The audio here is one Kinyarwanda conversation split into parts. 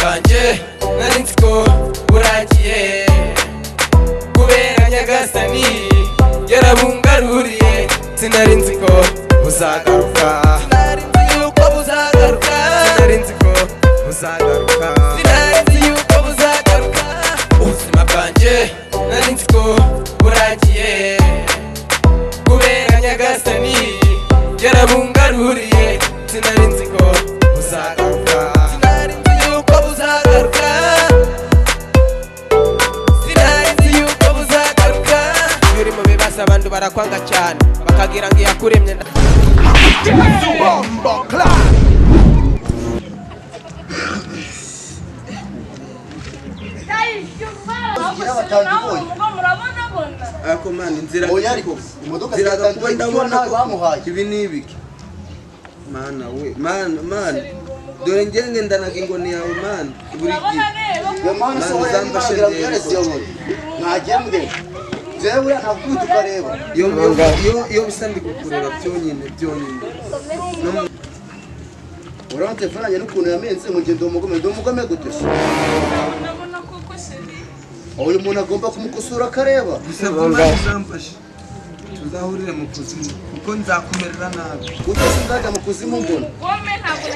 bwanjye nari nzi ko burangiye kubera nyagasani yarabungaruriye. Sinari nzi ko buzagaruka, sinari nzi yuko buzagaruka, sinari nzi ko buzagaruka, sinari nzi yuko buzagaruka. Ubuzima bwanjye nari nzi ko burangiye kubera nyagasani yarabungaruriye. Sinari nzi ko buzagaruka, sinari nzi yuko buzagaruka, sinari nzi yuko buzagaruka. Iyo uri mu bibazo abantu barakwanga cyane bakagira ngo iyakuremye ako man inzira kuba ndabona bamuhaye ibi nibiki mana we man dore ngenge ndanaga ingoni yawe man buri gihe mana so wazambashe ndio mwagembwe jewe nakutu kareba yo bisandi kukureba byonyine urante faranye n'ukuntu yamenze mu gendo umugome gute se uyu muntu agomba kumukusura kareba bizamfasha tuzahurire mu kuzimu kuko nzakumerera nabi kuko sindaga mu kuzimu mbona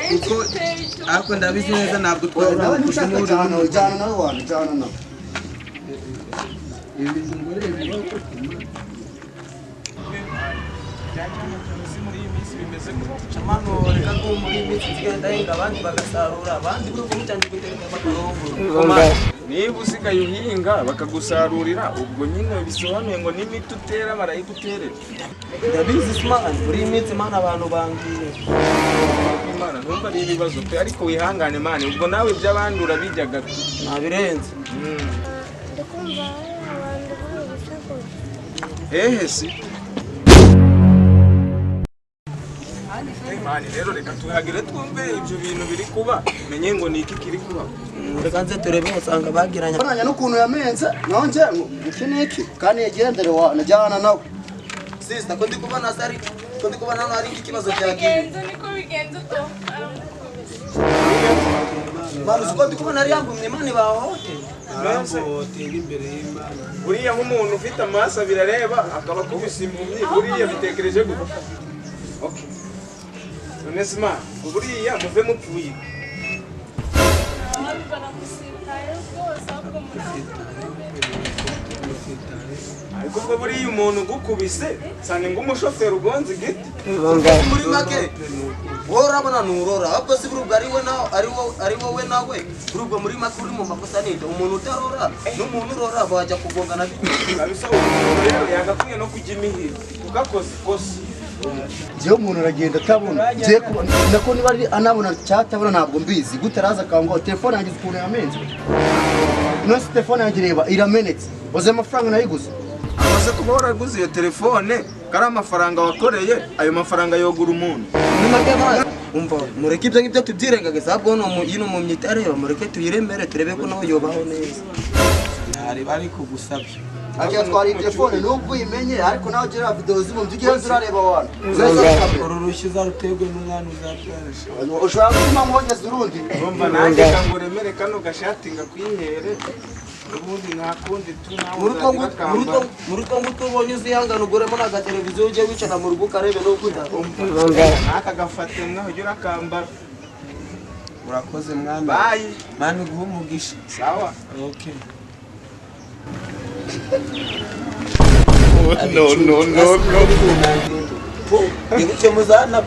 kuko ariko ndabizi neza ntabwo twajya mu kuzimu jana nawe wana jana nawe ibintu ngore bibaho Chamano reka ko muri iminsi igenda hinga abandi bagasarura abandi bwo mutangiye gutereka makarongo. Niba usigaye uhinga bakagusarurira ubwo nyine bisobanuye ngo n'imiti utera barayiguterera. Ndabizi smart muri iminsi mana abantu bangiye. Imana numva ari ibibazo pe ariko wihangane mane ubwo nawe by'abandi urabijyaga nabirenze. Hehe si mane rero reka tuhagire twumve ibyo bintu biri kuba menye ngo niki kiri kuba. Reka nze turebe usanga bagiranye faranye n'ukuntu yamenze nonje iki kandi yegendere wana jana nawe sister ko ndikubona sari ko ndikubona no ari ikibazo cyagiye. Niko bigenze to Maruzi ko ndikubona ari yangumye mane bahote. hoteli imbere y'Imana Buriya nk'umuntu ufite amaso abirareba akaba kubisimbumye buriya bitekereje gute. Okay. Onesima buriya muve mupfuye. Ariko ko buriya umuntu gukubise cyane ng'umushoferi ugonze igiti. Muri make urabona nurora ahubwo si burubwo ari wowe nawe burubwo muri make uri mu makosa ninde umuntu utarora n'umuntu urora bajya kugongana Kabisa umuntu rero yagakwiye no kujya imihiro ugakoze ikosa. jewe umuntu aragenda atabona je nako niba ari anabona cyatabona ntabwo mbizi gute araza kango telefone yanjye ukuntu yamenze no telefone yanjye reba iramenetse oze amafaranga nayiguze Amaze kuba waraguze iyo telefone kari amafaranga wakoreye ayo mafaranga yogura umuntu. muri make bana umva mureke ibyo ngibyo tubyirengagiza ahubwo yino mu myitareba mureke tuyiremere turebe ko nawe yobaho neza. ntari bari kugusabye Akia twari telefone nubwo imenye ariko nawe gira video zimwe mbyigeze urareba wana uru rushyiza rutegwe n'umwana uzatwarisha ushobora gutuma mwongeza urundi Urumva nanjye kanguremere kano gashati ngakwihere ubundi nakundi tu nawe muruko ngutu ubonye uzihangana uguremo na televiziyo ujye wicara mu rugo ukarebe n'uko aka gafate mwaho ujye urakambara. urakoze mwami Bye. mani guha umugisha Sawa. okay no. Ngiye muzana